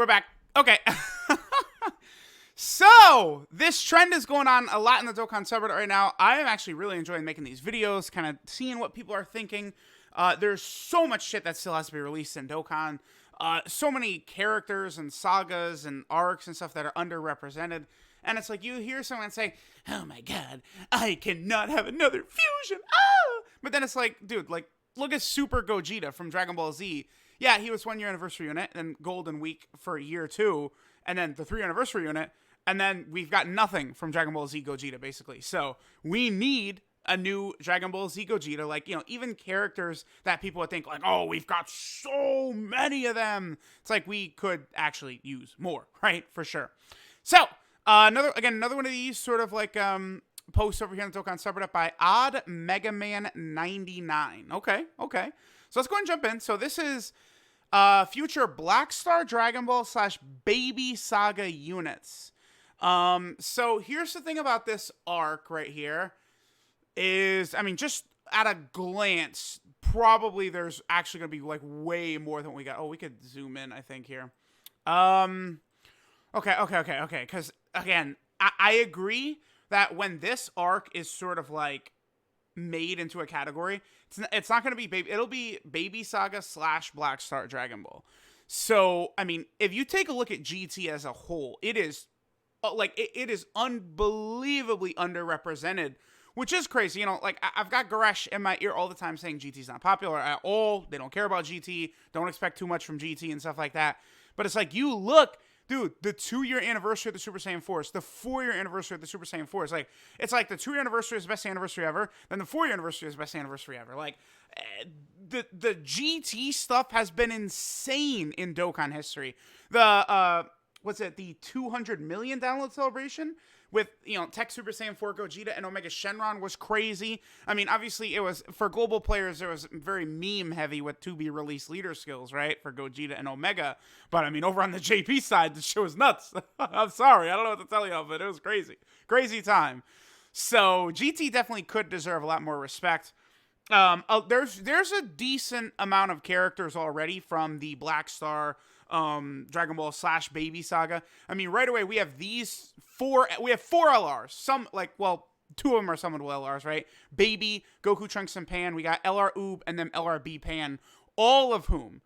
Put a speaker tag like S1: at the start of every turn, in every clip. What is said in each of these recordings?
S1: we're back. Okay. So, this trend is going on a lot in the Dokkan subreddit right now. I am actually really enjoying making these videos, kind of seeing what people are thinking. There's so much shit that still has to be released in Dokkan. So many characters and sagas and arcs and stuff that are underrepresented. And it's like you hear someone say, oh my god, I cannot have another fusion. Ah! But then it's like, dude, like, look at Super Gogeta from Dragon Ball Z. Yeah, he was 1 year anniversary unit, and Golden Week for year 2, and then the 3 anniversary unit, and then we've got nothing from Dragon Ball Z Gogeta, basically. So we need a new Dragon Ball Z Gogeta, like, you know, even characters that people would think, like, oh, we've got so many of them. It's like we could actually use more, right? For sure. So, another one of these sort of like posts over here on the Dokkan subreddit by Odd Mega Man 99. Okay. So let's go ahead and jump in. So this is future Black Star Dragon Ball / Baby Saga units. So here's the thing about this arc right here is, I mean, just at a glance, probably there's actually going to be like way more than what we got. Oh, we could zoom in, I think, here. Okay. Because, again, I agree that when this arc is sort of like made into a category, it's not going to be baby. It'll be Baby Saga / Black Star Dragon Ball. So, I mean, if you take a look at GT as a whole, it is like it is unbelievably underrepresented, which is crazy. You know, like I've got Goresh in my ear all the time saying GT's not popular at all. They don't care about GT. Don't expect too much from GT and stuff like that. But it's like, you look, dude, the 2-year anniversary of the Super Saiyan 4, the 4-year anniversary of the Super Saiyan 4. It's like the 2-year anniversary is the best anniversry ever. Then the 4-year anniversary is the best anniversary ever. Like, the GT stuff has been insane in Dokkan history. The, the 200 million download celebration with, you know, Tech Super Saiyan 4 Gogeta and Omega Shenron was crazy. I mean, obviously, it was, for global players, it was very meme-heavy with to-be-released leader skills, right, for Gogeta and Omega. But, I mean, over on the JP side, the show was nuts. I'm sorry, I don't know what to tell you, but it was crazy. Crazy time. So, GT definitely could deserve a lot more respect. There's a decent amount of characters already from the Black Star Dragon Ball / Baby Saga. I mean, right away, we have four LRs. Some, like, well, 2 of them are summonable LRs, right? Baby, Goku, Trunks, and Pan. We got LR Oob and then LRB Pan, all of whom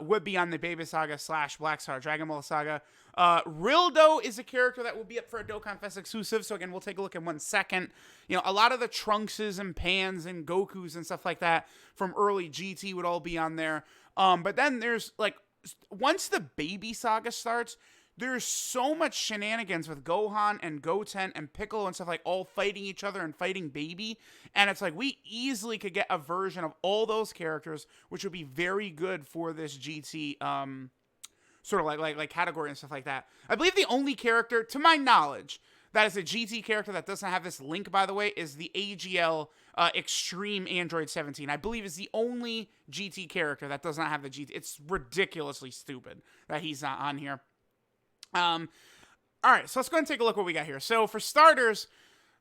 S1: would be on the Baby Saga / Black Star Dragon Ball Saga. Rildo is a character that will be up for a Dokkan Fest exclusive, so again, we'll take a look in 1 second. You know, a lot of the Trunkses and Pans and Gokus and stuff like that from early GT would all be on there. But then there's, like, once the Baby Saga starts, there's so much shenanigans with Gohan and Goten and Piccolo and stuff, like, all fighting each other and fighting Baby. And it's like, we easily could get a version of all those characters, which would be very good for this GT, sort of like category and stuff like that. I believe the only character, to my knowledge, that is a GT character that doesn't have this link, by the way, is the AGL Extreme Android 17. I believe is the only GT character that does not have the GT. It's ridiculously stupid that he's not on here. All right, so let's go ahead and take a look what we got here. So for starters,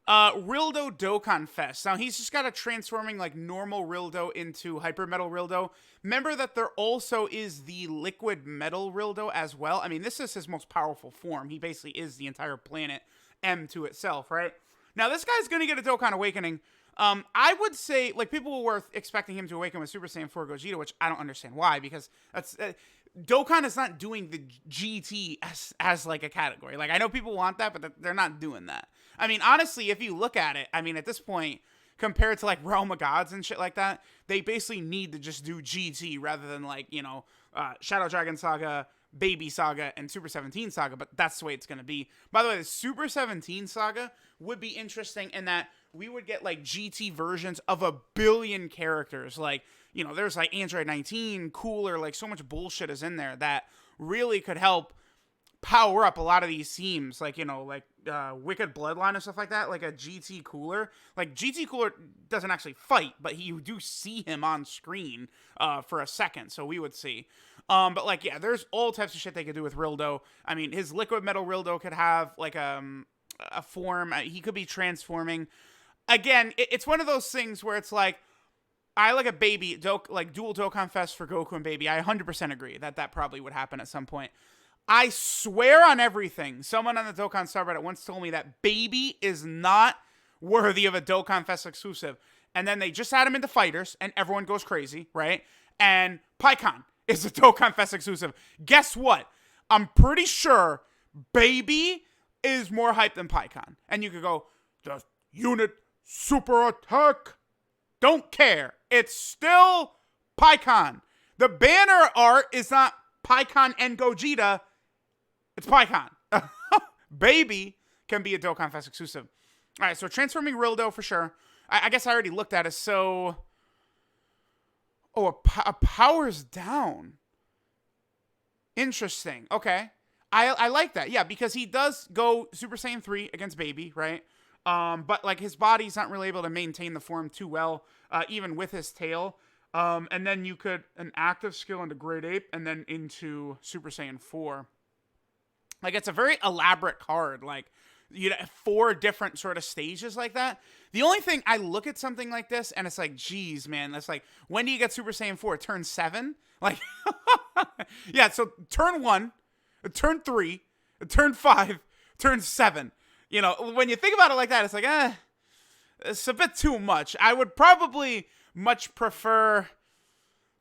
S1: Rildo Dokkan Fest. Now, he's just got a transforming, like, normal Rildo into Hyper Metal Rildo. Remember that there also is the Liquid Metal Rildo as well. I mean, this is his most powerful form. He basically is the entire planet M to itself, right? Now, this guy's going to get a Dokkan Awakening. I would say, like, people were expecting him to awaken with Super Saiyan 4 Gogeta, which I don't understand why, because that's... Dokkan is not doing the GT as like a category. Like, I know people want that, but they're not doing that. I mean, honestly, if you look at it, I mean, at this point, compared to like Realm of Gods and shit like that, they basically need to just do GT rather than, like, you know, Shadow Dragon Saga, Baby Saga, and Super 17 Saga, but that's the way it's going to be. By the way, the Super 17 Saga would be interesting in that we would get, like, GT versions of 1 billion characters. Like, you know, there's, like, Android 19, Cooler, like, so much bullshit is in there that really could help power up a lot of these teams. Like, you know, like, Wicked Bloodline and stuff like that, like a GT Cooler. Like, GT Cooler doesn't actually fight, but you do see him on screen for a second, so we would see. But, like, yeah, there's all types of shit they could do with Rildo. I mean, his Liquid Metal Rildo could have, like, a form. He could be transforming. Again, it's one of those things where it's like, I like a baby, like dual Dokkan Fest for Goku and Baby. I 100% agree that probably would happen at some point. I swear on everything, someone on the Dokkan subreddit once told me that Baby is not worthy of a Dokkan Fest exclusive. And then they just add him into fighters, and everyone goes crazy, right? And Pikkon is a Dokkan Fest exclusive. Guess what? I'm pretty sure Baby is more hype than Pikkon. And you could go, the unit super attack. Don't care. It's still Pikkon. The banner art is not Pikkon and Gogeta. It's Pikkon. Baby can be a Dokkan Fest exclusive. All right, so transforming Rildo for sure. I guess I already looked at it. So, a power's down. Interesting. Okay, I like that. Yeah, because he does go Super Saiyan 3 against Baby, right? But like his body's not really able to maintain the form too well, even with his tail. And then you could an active skill into Great Ape and then into Super Saiyan 4. Like, it's a very elaborate card. Like, you know, 4 different sort of stages like that. The only thing, I look at something like this, and it's like, geez, man. That's like, when do you get Super Saiyan 4? Turn 7? Like, yeah, so turn 1, turn 3, turn 5, turn 7. You know, when you think about it like that, it's like, it's a bit too much. I would probably much prefer,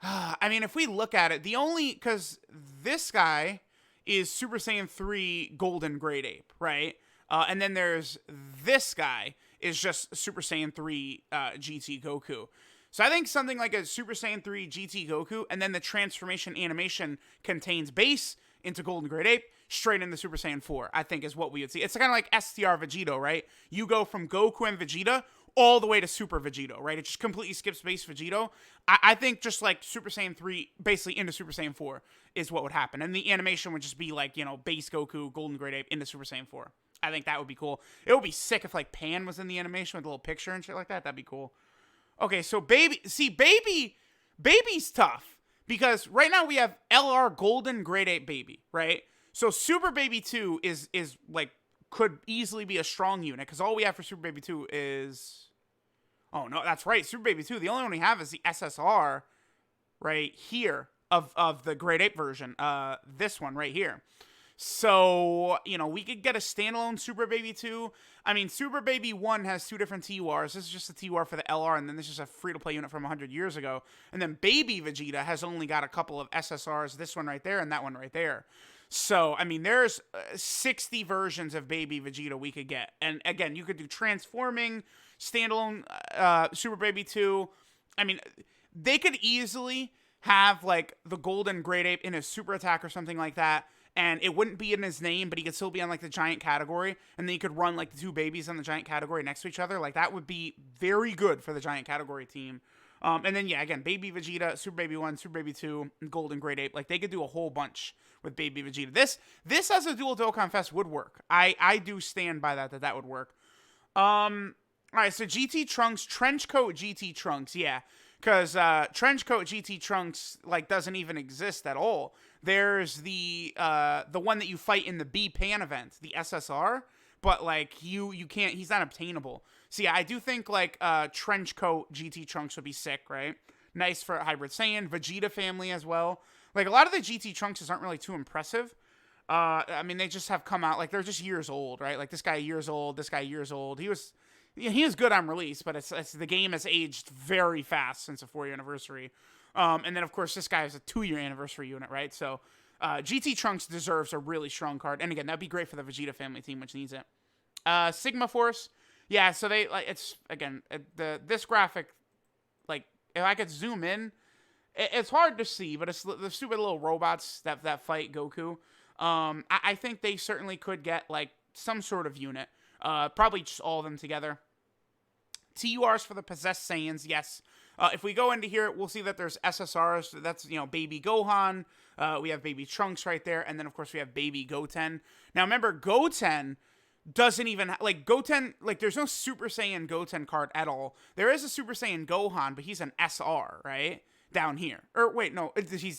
S1: I mean, if we look at it, because this guy is Super Saiyan 3 Golden Great Ape, right? And then there's this guy is just Super Saiyan 3 GT Goku. So I think something like a Super Saiyan 3 GT Goku, and then the transformation animation contains base into Golden Great Ape, straight into Super Saiyan 4, I think is what we would see. It's kind of like STR Vegito, right? You go from Goku and Vegeta all the way to Super Vegito, right? It just completely skips base Vegito. I think just like Super Saiyan 3 basically into Super Saiyan 4 is what would happen. And the animation would just be like, you know, base Goku, Golden Great Ape into Super Saiyan 4. I think that would be cool. It would be sick if like Pan was in the animation with a little picture and shit like that. That'd be cool. Okay, so Baby's tough because right now we have LR Golden Great Ape Baby, right? So Super Baby 2 is like could easily be a strong unit because all we have for Super Baby 2 is, oh no, that's right, Super Baby 2. The only one we have is the SSR right here of the Great Ape version. This one right here. So, you know, we could get a standalone Super Baby 2. I mean, Super Baby 1 has 2 different TURs. This is just a TUR for the LR, and then this is a free-to-play unit from 100 years ago. And then Baby Vegeta has only got a couple of SSRs, this one right there and that one right there. So, I mean, there's 60 versions of Baby Vegeta we could get. And again, you could do transforming, standalone Super Baby 2. I mean, they could easily have, like, the Golden Great Ape in a super attack or something like that. And it wouldn't be in his name, but he could still be on, like, the giant category. And then you could run, like, the 2 babies on the giant category next to each other. Like, that would be very good for the giant category team. And then, yeah, again, Baby Vegeta, Super Baby 1, Super Baby 2, and Golden Great Ape. Like, they could do a whole bunch with Baby Vegeta. This as a dual Dokkan Fest would work. I do stand by that would work. All right, so GT Trunks, Trenchcoat GT Trunks, yeah. Because Trenchcoat GT Trunks, like, doesn't even exist at all. There's the one that you fight in the B-Pan event, the SSR, but, like, you can't, he's not obtainable. So, yeah, I do think, like, Trenchcoat GT Trunks would be sick, right? Nice for Hybrid Saiyan, Vegeta family as well. Like, a lot of the GT Trunkses aren't really too impressive. I mean, they just have come out, like, they're just years old, right? Like, this guy years old, this guy years old. He was good on release, but it's the game has aged very fast since a 4-year anniversary. And then, of course, this guy has a 2-year anniversary unit, right? So, GT Trunks deserves a really strong card. And again, that'd be great for the Vegeta family team, which needs it. Sigma Force. Yeah, so they, like, it's, again, this graphic, like, if I could zoom in, it's hard to see, but it's the stupid little robots that fight Goku. I think they certainly could get, like, some sort of unit. Probably just all of them together. TURs for the Possessed Saiyans, yes. If we go into here, we'll see that there's SSRs. That's, you know, Baby Gohan. We have Baby Trunks right there. And then, of course, we have Baby Goten. Now, remember, Goten doesn't even, like, Goten, like, there's no Super Saiyan Goten card at all. There is a Super Saiyan Gohan, but he's an SR, right? Down here. Or, wait, no,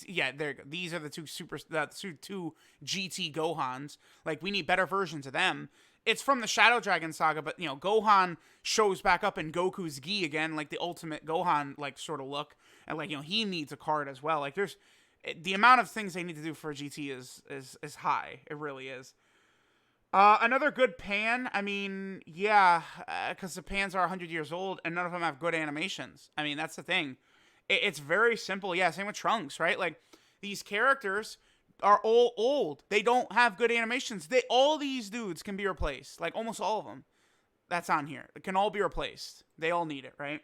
S1: yeah, there you go. These are the two GT Gohans. Like, we need better versions of them. It's from the Shadow Dragon saga, but, you know, Gohan shows back up in Goku's gi again, like the ultimate Gohan, like, sort of look. And, like, you know, he needs a card as well. Like, the amount of things they need to do for GT is high. It really is. Another good pan. I mean, yeah, because the pans are 100 years old and none of them have good animations. I mean, that's the thing. It's very simple. Yeah, same with Trunks, right? Like, these characters are all old. They don't have good animations. All these dudes can be replaced. Like, almost all of them. That's on here. It can all be replaced. They all need it, right?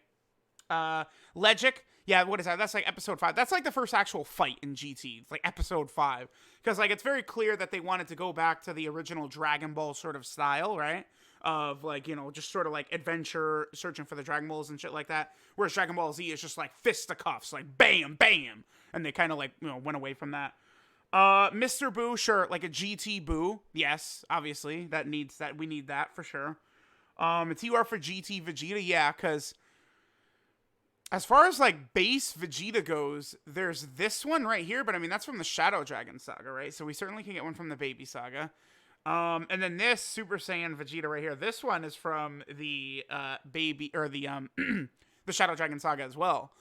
S1: Legic. Yeah, what is that? That's like episode 5. That's like the first actual fight in GT. It's like episode 5. Because, like, it's very clear that they wanted to go back to the original Dragon Ball sort of style, right? Of, like, you know, just sort of like adventure, searching for the Dragon Balls and shit like that. Whereas Dragon Ball Z is just like fisticuffs, like bam, bam. And they kind of, like, you know, went away from that. Mr. Boo, sure, like a GT Boo. Yes, obviously. We need that for sure. A TUR for GT Vegeta, yeah, because as far as, like, base Vegeta goes, there's this one right here, but I mean, that's from the Shadow Dragon Saga, right? So we certainly can get one from the Baby Saga. And then this Super Saiyan Vegeta right here, this one is from the, Baby, or the, the Shadow Dragon Saga as well.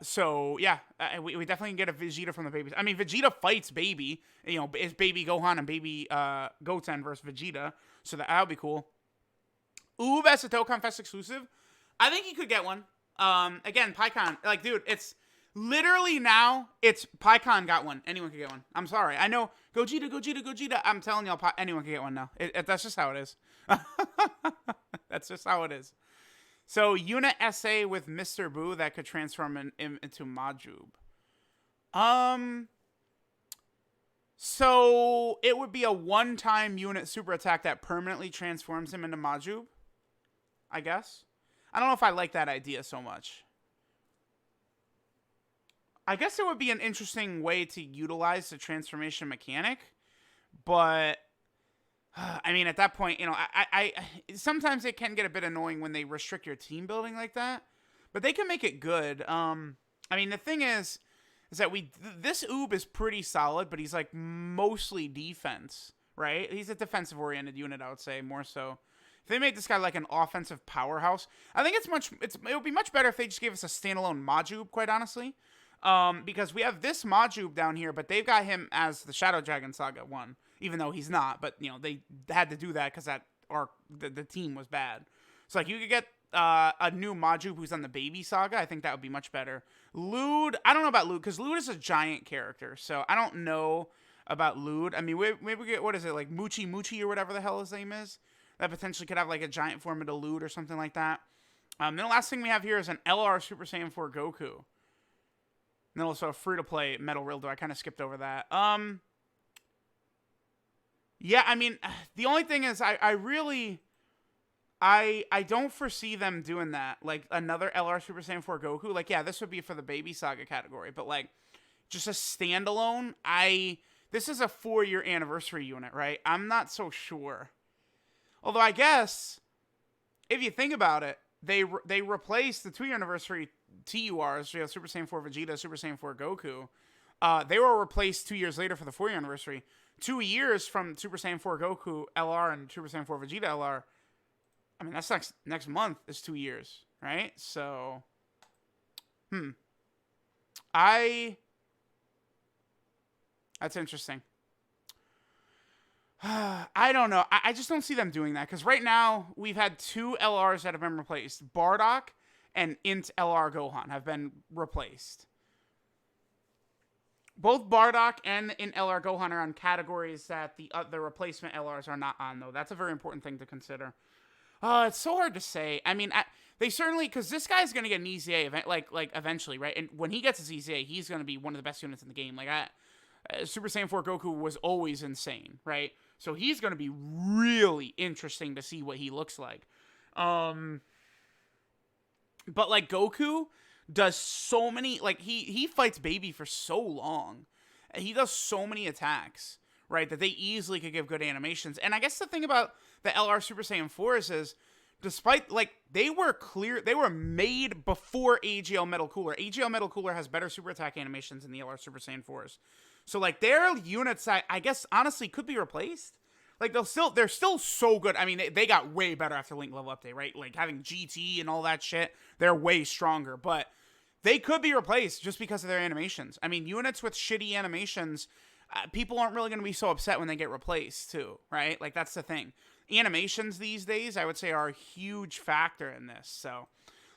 S1: So, yeah, we definitely can get a Vegeta from the Baby. I mean, Vegeta fights Baby, you know, it's Baby Gohan and Baby, Goten versus Vegeta, so that'll be cool. Oob as a Dokkan Fest exclusive. I think you could get one. Again, PyCon, like, dude, it's literally now, it's PyCon got one. Anyone can get one. I'm sorry. I know, Gogeta. I'm telling y'all, anyone can get one now. That's just how it is. That's just how it is. So, Unit SA with Mr. Boo that could transform into Majub. So, it would be a one-time unit super attack that permanently transforms him into Majub, I guess. I don't know if I like that idea so much. I guess it would be an interesting way to utilize the transformation mechanic, but I mean, at that point, you know, I sometimes it can get a bit annoying when they restrict your team building like that, but they can make it good. I mean, the thing is that this Oob is pretty solid, but he's like mostly defense, right? He's a defensive oriented unit, I would say, more so. If they made this guy like an offensive powerhouse, I think it would be much better if they just gave us a standalone Majub, quite honestly. Because we have this Majub down here, but they've got him as the Shadow Dragon Saga one, even though he's not. But, you know, they had to do that because the team was bad. So, like, you could get a new Majub who's on the Baby Saga. I think that would be much better. Lude, I don't know about Lude, because Lude is a giant character. So, I don't know about Lude. I mean, maybe we get, what is it, like Moochie or whatever the hell his name is? That potentially could have, like, a giant form of the Lude or something like that. Then the last thing we have here is an LR Super Saiyan 4 Goku. And then also a free-to-play Metal Rildo. I kind of skipped over that. Yeah, I mean, the only thing is I don't foresee them doing that. Like, another LR Super Saiyan 4 Goku. Like, yeah, this would be for the Baby Saga category. But, like, just a standalone, this is a 4-year anniversary unit, right? I'm not so sure. Although, I guess, if you think about it, they replaced the 2-year anniversary TURs, you know, Super Saiyan 4 Vegeta, Super Saiyan 4 Goku. They were replaced 2 years later for the 4-year anniversary. 2 years from Super Saiyan 4 Goku LR and Super Saiyan 4 Vegeta LR. I mean, that's next month is 2 years, right? So, that's interesting. I don't know. I just don't see them doing that, because right now we've had 2 LRs that have been replaced. Bardock and Int LR Gohan have been replaced. Both Bardock and Int LR Gohan are on categories that the replacement LRs are not on, though. That's a very important thing to consider. It's so hard to say. I mean, they certainly, because this guy's going to get an EZA like eventually, right? And when he gets his EZA, he's going to be one of the best units in the game. Like, Super Saiyan 4 Goku was always insane, right? So he's going to be really interesting to see what he looks like. But, like, Goku does so many, like, he fights Baby for so long. He does so many attacks, right, that they easily could give good animations. And I guess the thing about the LR Super Saiyan 4s is, despite, like, they were made before AGL Metal Cooler. AGL Metal Cooler has better super attack animations than the LR Super Saiyan 4s. So, like, their units, I guess, honestly, could be replaced. Like, they're still so good. I mean, they got way better after Link Level Update, right? Like, having GT and all that shit, they're way stronger. But they could be replaced just because of their animations. I mean, units with shitty animations, people aren't really going to be so upset when they get replaced too, right? Like, that's the thing. Animations these days, I would say, are a huge factor in this. So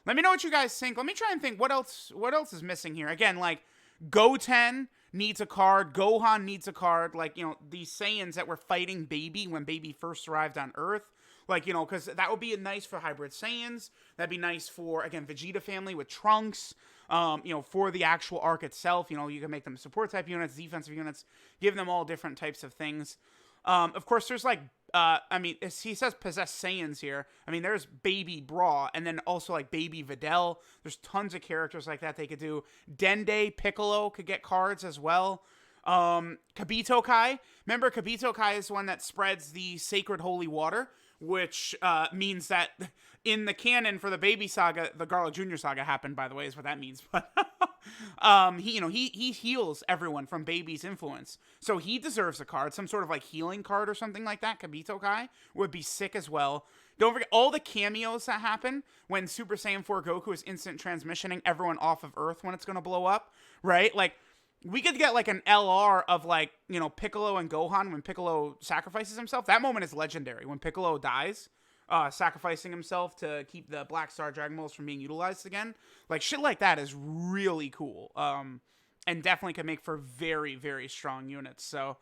S1: let me know what you guys think. Let me try and think what else is missing here. Again, like, Goten needs a card. Gohan needs a card. Like, you know, these Saiyans that were fighting Baby when Baby first arrived on Earth. Like, you know, because that would be nice for Hybrid Saiyans. That'd be nice for, again, Vegeta family with Trunks. You know, for the actual arc itself, you know, you can make them support type units, defensive units, give them all different types of things. Of course, there's like, I mean, he says possessed Saiyans here. I mean, there's Baby Bra, and then also like Baby Videl. There's tons of characters like that they could do. Dende Piccolo could get cards as well. Kabito Kai. Remember, Kabito Kai is the one that spreads the sacred holy water, which means that in the canon for the Baby Saga, the Garlic Jr. Saga happened, by the way, is what that means. But he heals everyone from Baby's influence, so he deserves a card, some sort of like healing card or something like that. Kabito Kai would be sick as well. Don't forget all the cameos that happen when Super Saiyan 4 Goku is instant transmissioning everyone off of Earth when it's going to blow up, right? Like, we could get like an LR of like, you know, Piccolo and Gohan when Piccolo sacrifices himself. That moment is legendary when Piccolo dies, sacrificing himself to keep the Black Star Dragon Balls from being utilized again. Like, shit like that is really cool. And definitely could make for very, very strong units. So,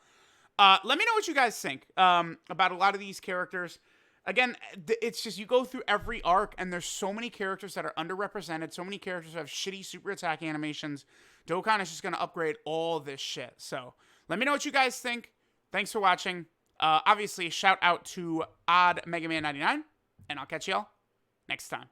S1: let me know what you guys think about a lot of these characters. Again, it's just, you go through every arc and there's so many characters that are underrepresented, so many characters that have shitty super attack animations. Dokkan is just going to upgrade all this shit. So let me know what you guys think. Thanks for watching. Obviously, shout out to Odd Mega Man 99, and I'll catch y'all next time.